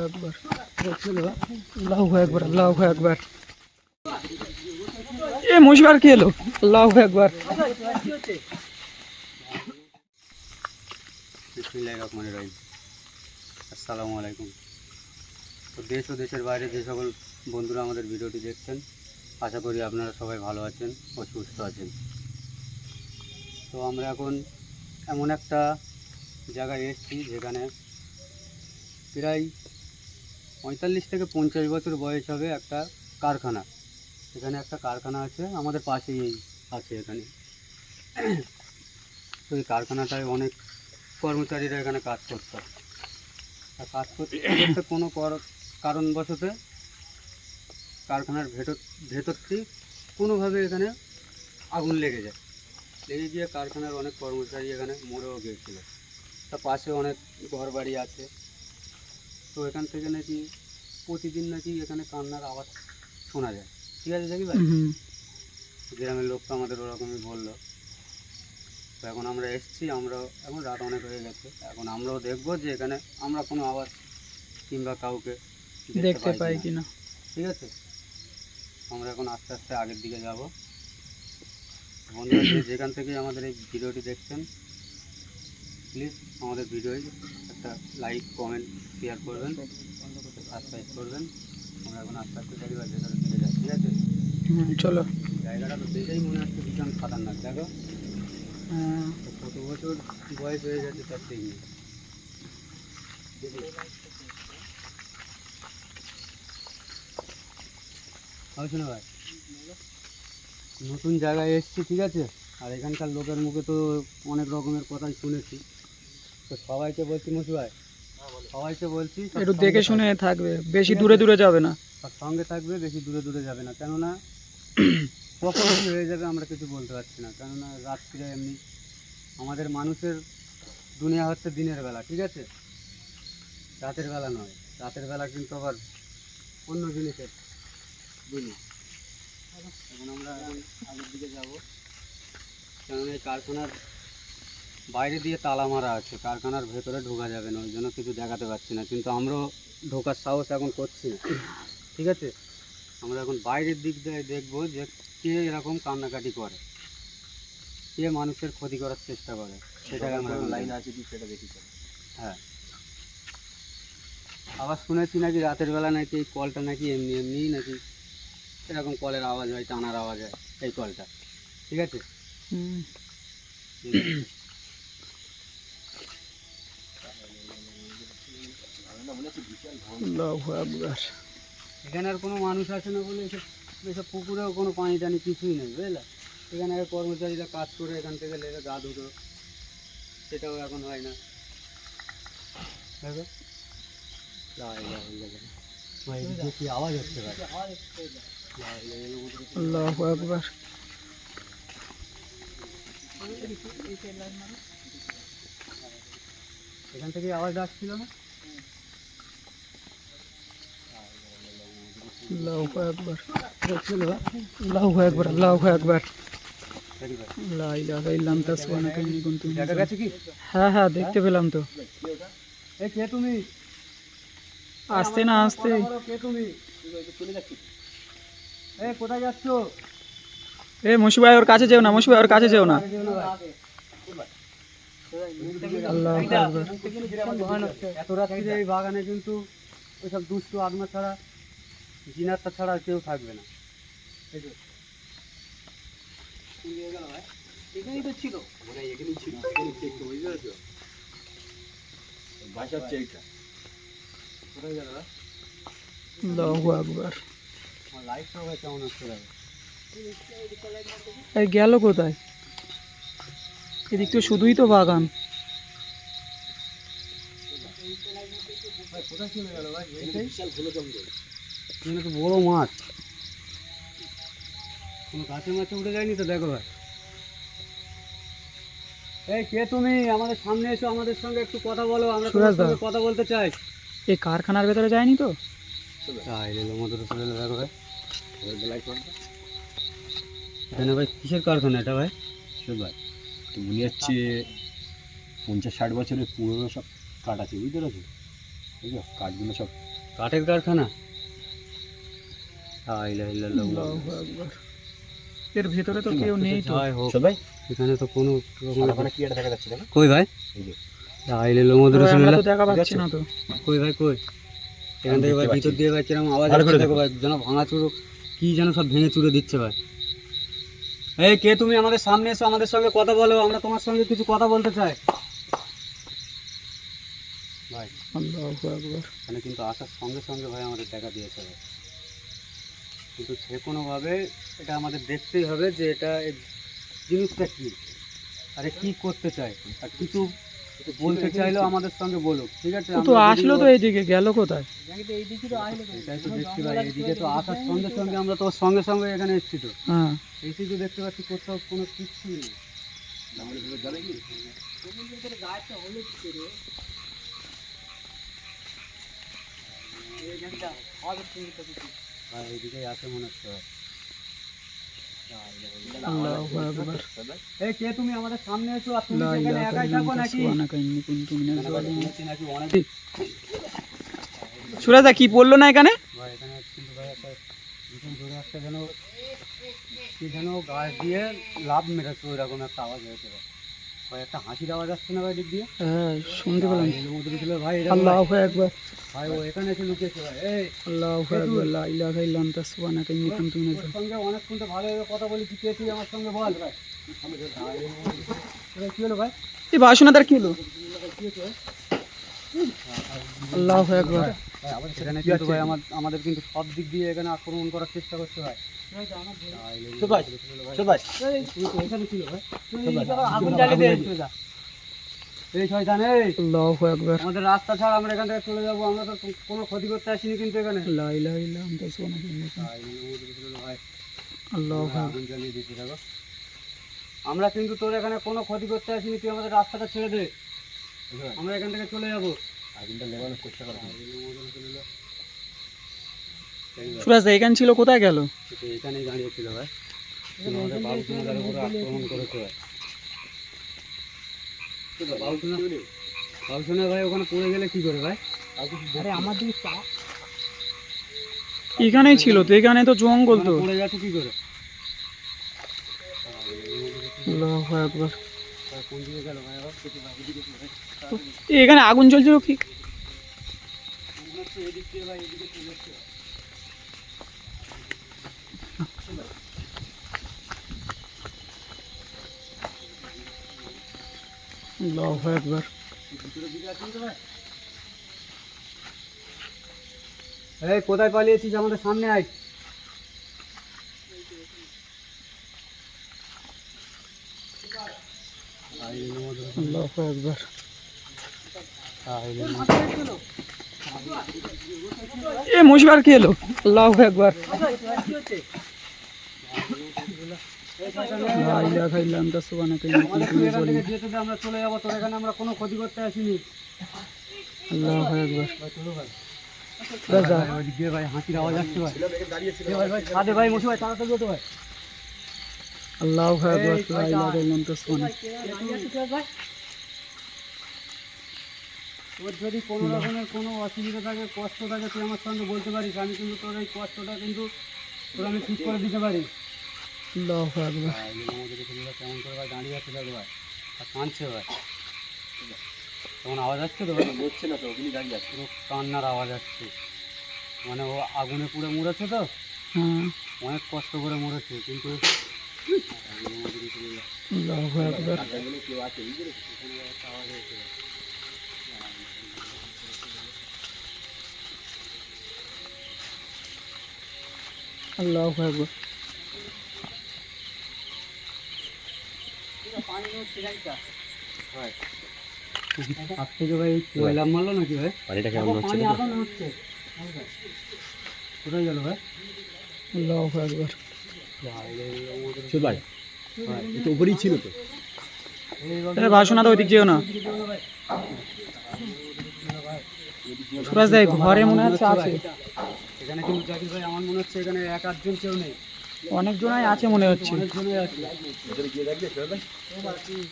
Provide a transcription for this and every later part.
একবার আল্লাহু একবার আল্লাহু একবার। এ মুশবার কি এলো? আল্লাহু একবার। বিসমিল্লাহির রহমানির রহিম। আসসালামু আলাইকুম। তো দেশ ও দেশের বাইরে যে সকল বন্ধুরা আমাদের ভিডিওটি দেখছেন, আশা করি আপনারা সবাই ভালো আছেন ও সুস্থ আছেন। তো আমরা এখন এমন একটা জায়গায় এসেছি যেখানে প্রায় 45 থেকে 50 বছর বয়স হবে একটা কারখানা। এখানে একটা কারখানা আছে, আমাদের পাশেই আছে এখানে। তো এই কারখানাটায় অনেক কর্মচারীরা এখানে কাজ করতো। আর কাজ করতে করতে কোনো কারণবশত কারখানার ভেতরটি কোনোভাবে এখানে আগুন লেগে যায়। লেগে গিয়ে কারখানার অনেক কর্মচারী এখানে মরেও গিয়েছিল। তার পাশে অনেক ঘর বাড়ি আছে। তো এখান থেকে নাকি প্রতিদিন নাকি এখানে কান্নার আওয়াজ শোনা যায়। ঠিক আছে দেখি ভাই, গ্রামের লোক তো আমাদের ওরকমই বললো। তো এখন আমরা এসেছি, আমরা এখন রাত অনেক হয়ে গেছে, এখন আমরাও দেখবো যে এখানে আমরা কোনো আওয়াজ কিংবা কাউকে দেখতে পাই কিনা। ঠিক আছে, আমরা এখন আস্তে আস্তে আগের দিকে যাব। বন্ধুরা যেখান থেকে আমাদের এই ভিডিওটি দেখছেন, প্লিজ আমাদের ভিডিওয় একটা লাইক, কমেন্ট, শেয়ার করবেন, সাবস্ক্রাইব করবেন। আমরা এখন আস্তে আস্তে যাই বা ভেতরের দিকে যাই। ঠিক আছে, চলো। জায়গাটা তো দেখেই মনে হচ্ছে ভীষণ খাতারনাক। দেখো কত বছর বয়স হয়ে গেছে তার ঠিক নেই। হয়েছে না ভাই, নতুন জায়গায় এসেছি, ঠিক আছে। আর এখানকার লোকের মুখে তো অনেক রকমের কথাই শুনেছি। তো সবাইকে বলছি মুসি ভাই, সবাইকে বলছি একটু দেখে শুনে থাকবে, বেশি দূরে দূরে যাবে না। তার সঙ্গে থাকবে, বেশি দূরে দূরে যাবে না। কেননা কখন কী হয়ে যাবে আমরা কিছু বলতে পারছি না। কেননা রাত্রিরে এমনি আমাদের মানুষের দুনিয়া হচ্ছে দিনের বেলা, ঠিক আছে, রাতের বেলা নয়। রাতের বেলা কিন্তু আবার অন্য জিনিসের দুনিয়া। এখন আমরা আগের দিকে যাব, কেননা এই কারখানার বাইরে দিয়ে তালা মারা আছে, কারখানার ভেতরে ঢোকা যাবে না, ওই জন্য কিছু দেখাতে পারছি না। কিন্তু আমরাও ঢোকার সাহস এখন করছি না। ঠিক আছে, আমরা এখন বাইরের দিক দিয়ে দেখবো যে কে এরকম কান্নাকাটি করে, কে মানুষের ক্ষতি করার চেষ্টা করে, সেটাই আমরা লাইন আছে কি সেটা দেখি। হ্যাঁ, আবার শুনেছি নাকি রাতের বেলা নাকি এই কলটা নাকি এমনি এমনিই নাকি এরকম কলের আওয়াজ হয়, টানার আওয়াজ হয় এই কলটা। ঠিক আছে, আল্লাহু আকবার। এখানে আর কোনো মানুষ আসে না বলে এসব পুকুরেও কোনো পানি টানি কিছুই নেই, বুঝলে। এখানে আর কর্মচারীরা কাজ করে এখান থেকে লেগে গা ধুতো, সেটাও এখন হয় না। দেখো কি আওয়াজ হচ্ছে ভাই, আল্লাহু আকবার। এখান থেকে আওয়াজ আসছিল না। আল্লাহু আকবার আল্লাহু একবার আল্লাহু একবার। লা ইলাহা ইল্লা আনতা সুবহানাকা ইন্নী কুনতু মিনাজ দেখা গেছে কি? হ্যাঁ হ্যাঁ, দেখতে পেলাম তো। এ কে তুমি? আসতে না আসতে। কে তুমি? এ কোথায় যাচ্ছ? এ মুশি ভাই ওর কাছে যেও না, মুশি ভাই ওর কাছে যেও না। আল্লাহু আকবার। এত রাত্রিরে এই বাগানে কিন্তু ওইসব দুষ্টু আত্মা ছাড়া, জিনাত্তা ছাড়া কেউ থাকবে না। এখানেই তো ছিল, এখানেই ছিল, বুঝতে পেরেছো? বাসা হচ্ছে এইটা। কোথায় গেল? আল্লাহু আকবার। লাইটটাও ভাই কেমন হচ্ছে যাবে। এই গেল কোথায়? এদিক তো শুধুই তো বাগান। কোথায় চলে গেল ভাই? বিশাল ঘন জঙ্গল, এখানে তো বড় মাছ, কোনো গাছে মাছে উঠে যায়নি তো। দেখো ভাই, এই কে তুমি? আমাদের সামনে এসো, আমাদের সঙ্গে একটু কথা বলো, আমরা তোমার সঙ্গে কথা বলতে চাই। এই কারখানার ভেতরে যায়নি তো? দেখো ভাই, এখানে ভাই কিসের কারখানা এটা ভাই? ভাই তো মনে হচ্ছে 50-60 বছরের পুরনো সব কাঠ আছে, বুঝতে পেরেছো? এই যে কাঠগুলো সব কাঠের কারখানা। আল্লাহু আকবার। এর ভেতরে তো কেউ নেই তো। সবাই এখানে তো কোনো কি একটা দেখা যাচ্ছে না। কই ভাই? এই যে লোমদের আমরা তো দেখা পাচ্ছি না তো। কই ভাই কই? এখান থেকে ভাই ভিতর দিয়ে ভাই কিরকম আওয়াজ আসছে দেখো ভাই, যেন ভাঙাচুরো কি যেন সব ভেঙে চুরে দিচ্ছে ভাই। এই কে তুমি? আমাদের সামনে এসো, আমাদের সঙ্গে কথা বলো, আমরা তোমার সঙ্গে কিছু কথা বলতে চাই ভাই। আল্লাহু আকবার। এখানে কিন্তু আসার সঙ্গে সঙ্গে ভাই আমাদের দেখা দিয়েছে ভাই, কিন্তু যে কোনোভাবে এটা আমাদের দেখতেই হবে যে এটা জিনিসটা কি, আরে কি করতে চাই, আর কিছু বলতে চাইলেও আমাদের সঙ্গে বলুক, ঠিক আছে? ও তো আসলো তো এইদিকে, গেল কোথায়? এটাই তো দেখছি ভাই, এইদিকে তো আসার সঙ্গে সঙ্গে আমরা তো ওর সঙ্গে সঙ্গে এখানে এসেছি তো, হ্যাঁ এসে তো দেখতে পাচ্ছি কোথাও কোনো কিছুই নেই। ভাই এইদিকেই আছে মনে হচ্ছে ভাই। আল্লাহু আকবার। এই কে তুমি? আমাদের সামনে এসো। আর তুমি লা কি এখানে ইলাহা একাই থাকো ইল্লাল্লাহ নাকি? সুবহানাকা ইন্নী কুনতু মিনাজ জালিমিন। নাকি অনেক সুরাজা কি পড়লো না এখানে? ভাই এখানে কিন্তু ভাই একটা ভীষণ জোরে একটা যেন কি যেন গাছ দিয়ে লাভ মেরেছে, ওই রকম একটা আওয়াজ হয়েছে ভাই। ভাই একটা হাসির আওয়াজ আসছে না ভাই দিক দিয়ে? হ্যাঁ শুনতে পেলাম। মধ্যে ছিল ভাই, এটা আল্লাহু আকবার। ভাই ও এখানে এসে লুকিয়েছে ভাই। এই আল্লাহু আকবার। লা ইলাহা ইল্লাল্লাহ সুবহানাকা ইন্নী কুনতু মিনাজ ওর জালিমিন। সঙ্গে অনেকক্ষণ তো ভালোভাবে কথা বলি, কি তুই আমার সঙ্গে বল ভাই। কি হলো ভাই? এই বাসনাদার কি হলো? আল্লাহু আকবার। এখানে কিন্তু ভাই আমাদের কিন্তু সব দিক দিয়ে এখানে আক্রমণ করার চেষ্টা করছে ভাই। এই শয়তান, এই আল্লাহু আকবার। আমাদের রাস্তা ছাড়া, আমরা এখান থেকে চলে যাবো, আমরা তো কোনো ক্ষতি করতে আসিনি কিন্তু এখানে। লা ইলাহা ইল্লাল্লাহ সুবহানাকা ইন্নী কুনতু। ভাই আল্লাহু আকবার। আগুন জ্বালিয়ে দিচ্ছি দেখো। আমরা কিন্তু তোর এখানে কোনো ক্ষতি করতে আসিনি, তুই আমাদের রাস্তাটা ছেড়ে দে, আমরা এখান থেকে চলে যাবো। আগুনটা নেভানোর চেষ্টা করো। সুরাজ এখানে ছিল, কোথায় গেল? এখানেই দাঁড়িয়ে ছিল ভাই, আমাদের বাবুসোনাদের উপরে আক্রমণ করেছে ভাই। বাবুসোনা ভাই ওখানে পড়ে গেলে কি করে ভাই? আরে আমার দিকে এখানেই ছিল তো, এখানে তো জঙ্গল তো। পড়ে যাচ্ছে কি করে? আল্লাহু আকবার। কোন দিকে গেল ভাই? আবার এখানে আগুন জ্বলছিল কি? মনে হচ্ছে এদিক দিয়ে ভাই, এদিকে চলে যাচ্ছে। আল্লাহু আকবার। এই কোথায় পালিয়েছিস? আমাদের সামনে আয়। আল্লাহু আকবার। এ মুশবার কি এলো? আল্লাহু আকবার। লা ইলাহা ইল্লাল্লাহ সুবহানাকা ইন্নী আমাদের কুনতু তুই মিনাজ এখান থেকে জালিমিন। যেতে দে, আমরা চলে যাবো, তোর এখানে আমরা কোনো ক্ষতি করতে আসিনি। আল্লাহু আকবার। চলো ভাই। রাজা ওইদিক দিয়ে ভাই হাসির আওয়াজ আসছে ভাই। ভাই ভাই ছাদে ভাই, মশু ভাই তাড়াতাড়ি ওঠো ভাই। আল্লাহু আকবার। লা ইলাহা ইল্লাল্লাহ সুবহানাকা। তোর যদি কোনো রকমের কোনো অসুবিধা থাকে, কষ্ট থাকে, তুই আমার সঙ্গে বলতে পারিস, আমি কিন্তু তোর এই কষ্টটা কিন্তু তোর আমি ঠিক করে দিতে পারি। আল্লাহু আকবার। আমাদের ছেলেরা কেমন করে ভাই দাঁড়িয়ে আছে দেখো ভাই, আর কাঁদছে ভাই। তখন আওয়াজ আসছে তো ভাই? বলছে না তো, ওখানে দাঁড়িয়ে আছে, পুরো কান্নার আওয়াজ আসছে। মানে ও আগুনে পুড়ে মরেছে তো, হ্যাঁ অনেক কষ্ট করে মরেছে, কিন্তু আল্লাহু আকবার। কেউ আছে আওয়াজ হয়েছে। আল্লাহু আকবার। হাত থেকে ভাই কয়লা মারলো নাকি ভাই? পানিটা কেমন হচ্ছে? কোথায় গেল ভাই? আল্লাহু আকবার। ভাই তো উপরেই ছিল তো। এ বাসনা তো ওইদিক যেও না। সুরাজ ভাই ঘরে মনে হচ্ছে আছে। এখানে কিন্তু জাকির ভাই আমার মনে হচ্ছে এখানে এক আধজন কেউ নেই, অনেকজনাই আছে মনে হচ্ছে। অনেকজনই আছে।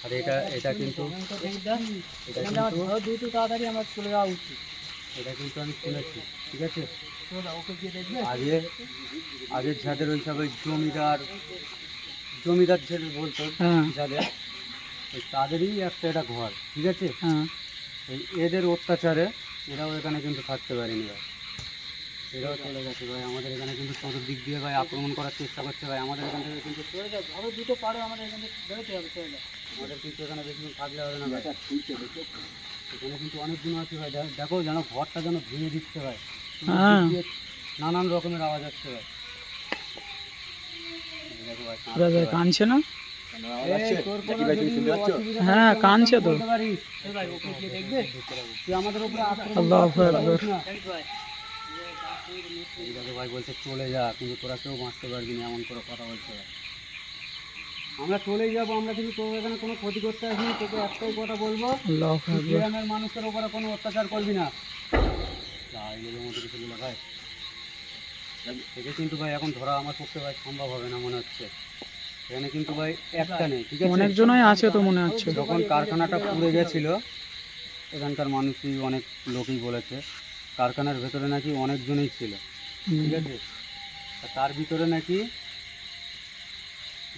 আর এটা কিন্তু তাড়াতাড়ি আমার চলে যাওয়া উচিত। এটা কিন্তু আমি শুনেছি, ঠিক আছে। আগে আগের যাদের ওই সব ওই জমিদার ছেলে বলতো হ্যাঁ যাদের, ওই তাদেরই একটা এটা ঘর, ঠিক আছে। হ্যাঁ এই এদের অত্যাচারে এরাও এখানে কিন্তু থাকতে পারেনি ভাই, এরাও চলে গেছে ভাই। আমাদের এখানে কিন্তু চতুর্দিক দিয়ে ভাই আক্রমণ করার চেষ্টা করছে ভাই। আমাদের এখান থেকে কিন্তু চলে যাও, আরো দুটো পারো আমাদের এখান থেকে বেরোতে হবে, চলে যাও। আমাদের কিন্তু এখানে বেশি দিন থাকলে হবে না ভাই। এখানে কিন্তু অনেক দিন আছে ভাই, দেখো যেন ঘরটা যেন ভেঙে দিচ্ছে ভাই। হ্যাঁ নানান রকমের আওয়াজ আসছে ভাই। এই দেখো ভাই, ওরা যায় কাঁদছে না? এই তোর কোনো যদি অসুবিধা হ্যাঁ থাকে কাঁদছে তো। বলতে পারিস। এই ভাই, ওকে গিয়ে দেখবে? তুই আমাদের উপরে আক্রমণ আল্লাহু করার চেষ্টা আকবার। করিস না। এই দেখো ভাই, বলছে চলে যা, কিন্তু তোরা কেউ বাঁচতে পারবি না, এমন করে কথা বলছে ভাই। আমরা চলেই যাবো, আমরা কিন্তু তোর এখানে কোনো ক্ষতি করতে আসিনি। তোকে একটাই কথা বলবো, আল্লাহু তুই আকবার। গ্রামের মানুষের উপরে কোনো অত্যাচার করবি না। এগুলোর মধ্যে কিছু বলে ভাই, থেকে কিন্তু ভাই এখন ধরা আমার পক্ষে ভাই সম্ভব হবে না মনে হচ্ছে। এখানে কিন্তু ভাই একটা নেই, ঠিক আছে। অনেকজনই আছে তো মনে হচ্ছে। যখন কারখানাটা পুড়ে গেছিল, এখানকার মানুষই অনেক লোকই বলেছে কারখানার ভেতরে নাকি অনেকজনই ছিল, ঠিক আছে। আর তার ভিতরে নাকি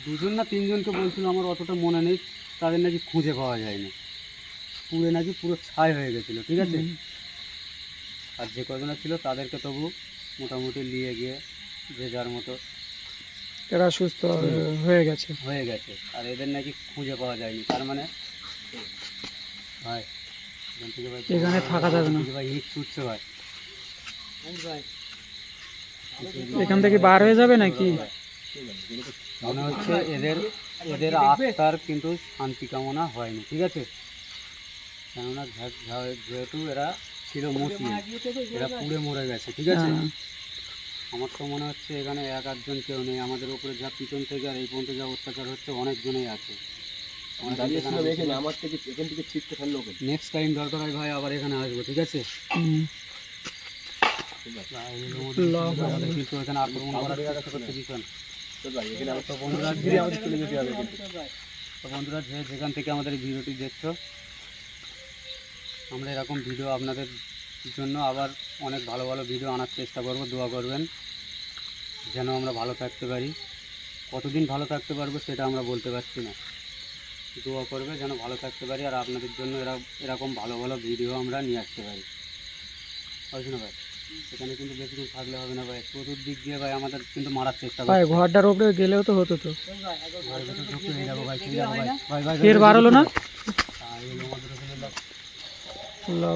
দুজন না তিনজনকে বলছিল, আমার অতটা মনে নেই, তাদের নাকি খুঁজে পাওয়া যায়নি, পুড়ে নাকি পুরো ছাই হয়ে গেছিলো, ঠিক আছে। আর যে কজনা ছিল তাদেরকে তবু মোটামুটি নিয়ে গিয়ে যে যার মতো এরা সুস্থ হয়ে গেছে। হয়ে গেছে। আর এদের নাকি খুঁজে পাওয়া যায়নি, তার মানে ভাই এখান থেকে ভাই এখানে থাকা যাবে না। ভাই ইট ছুটছে ভাই, এখান থেকে বার হয়ে যাবে নাকি? মনে হচ্ছে এদের এদের আত্মার কিন্তু শান্তি কামনা হয়নি, ঠিক আছে। কেননা যেহেতু এরা ছিল মুসলিম, এরা পুড়ে মরে গেছে, ঠিক আছে। হ্যাঁ। আমার তো মনে হচ্ছে এখানে এক আধজন কেউ নেই, আমাদের উপরে যা পিছন থেকে আর এই পর্যন্ত যা অত্যাচার হচ্ছে অনেকজনই আছে। নেক্সট টাইম দরকার হয় ভাই আবার এখানে আসবো, ঠিক আছে। হুম। আমাদের কিন্তু এখানে আক্রমণ করার চেষ্টা করছে ভীষণ। তো বন্ধুরা যে যেখান থেকে আমাদের এই ভিডিওটি দেখছো, আমরা এরকম ভিডিও আপনাদের জন্য আবার অনেক ভালো ভালো ভিডিও আনার চেষ্টা করব। দোয়া করবেন যেন আমরা ভালো থাকতে পারি। কতদিন ভালো থাকতে পারবো সেটা আমরা বলতে পারছি না। দোয়া করবে যেন ভালো থাকতে পারি, আর আপনাদের জন্য এরকম ভালো ভালো ভিডিও আমরা নিয়ে আসতে পারি। বুঝলেন ভাই, এখানে কিন্তু বেশিক্ষণ থাকলে হবে না ভাই, চতুর্দিক দিয়ে ভাই আমাদের কিন্তু মারার চেষ্টা ভাই করছে। ঘরটার উপরে গেলেও তো হতো তো। ঘরের ভেতর ঢুকতে হয়ে যাবো ভাই, চলে যাবো ভাই, ভাই ভাই ফের বার হলো না? এই হলো আমাদের আল্লাহ